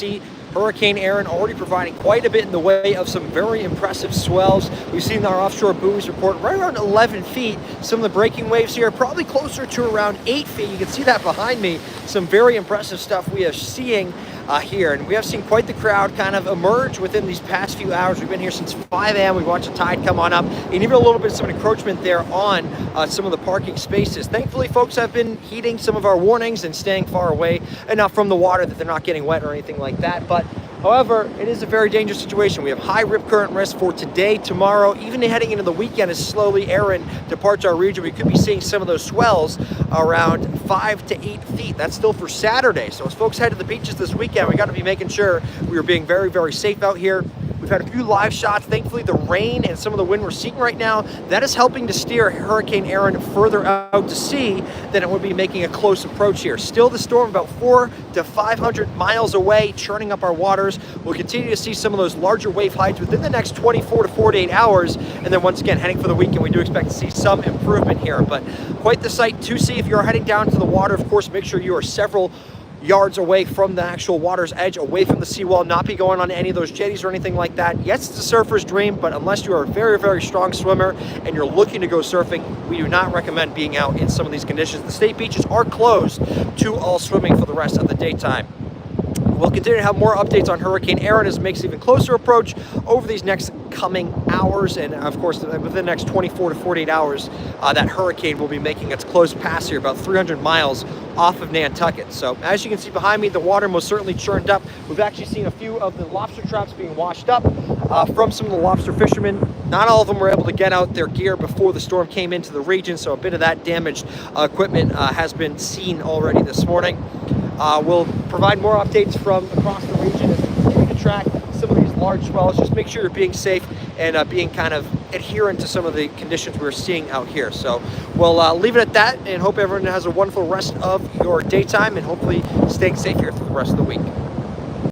see Hurricane Erin already providing quite a bit in the way of some very impressive swells. We've seen our offshore buoys report right around 11 feet. Some of the breaking waves here probably closer to around 8 feet. You can see that behind me. Some very impressive stuff we are seeing here, and we have seen quite the crowd kind of emerge within these past few hours. We've been here since 5 a.m. We watched the tide come on up, and even a little bit of some encroachment there on some of the parking spaces. Thankfully, folks have been heeding some of our warnings and staying far away enough from the water that they're not getting wet or anything like that. But however, it is a very dangerous situation. We have high rip current risk for today, tomorrow, even heading into the weekend as slowly Erin departs our region. We could be seeing some of those swells around 5 to 8 feet. That's still for Saturday. So as folks head to the beaches this weekend, we got to be making sure we are being very, very safe out here. We've had a few live shots. Thankfully, the rain and some of the wind we're seeing right now, that is helping to steer Hurricane Erin further out to sea than it would be making a close approach here. Still the storm about 400 to 500 miles away, churning up our waters. We'll continue to see some of those larger wave heights within the next 24 to 48 hours. And then once again, heading for the weekend, we do expect to see some improvement here. But quite the sight to see. If you're heading down to the water, of course, make sure you are several yards away from the actual water's edge, away from the seawall, not be going on any of those jetties or anything like that. Yes, it's a surfer's dream, but unless you are a very, very strong swimmer and you're looking to go surfing, we do not recommend being out in some of these conditions. The state beaches are closed to all swimming for the rest of the daytime. We'll continue to have more updates on Hurricane Erin as it makes even closer approach over these next coming hours, and of course within the next 24 to 48 hours that hurricane will be making its close pass here about 300 miles off of Nantucket. So as you can see behind me, the water most certainly churned up. We've actually seen a few of the lobster traps being washed up from some of the lobster fishermen. Not all of them were able to get out their gear before the storm came into the region, so a bit of that damaged equipment has been seen already this morning. We'll provide more updates from across the region as we continue to track some of these large swells. Just make sure you're being safe and being kind of adherent to some of the conditions we're seeing out here. So we'll leave it at that and hope everyone has a wonderful rest of your daytime and hopefully staying safe here for the rest of the week.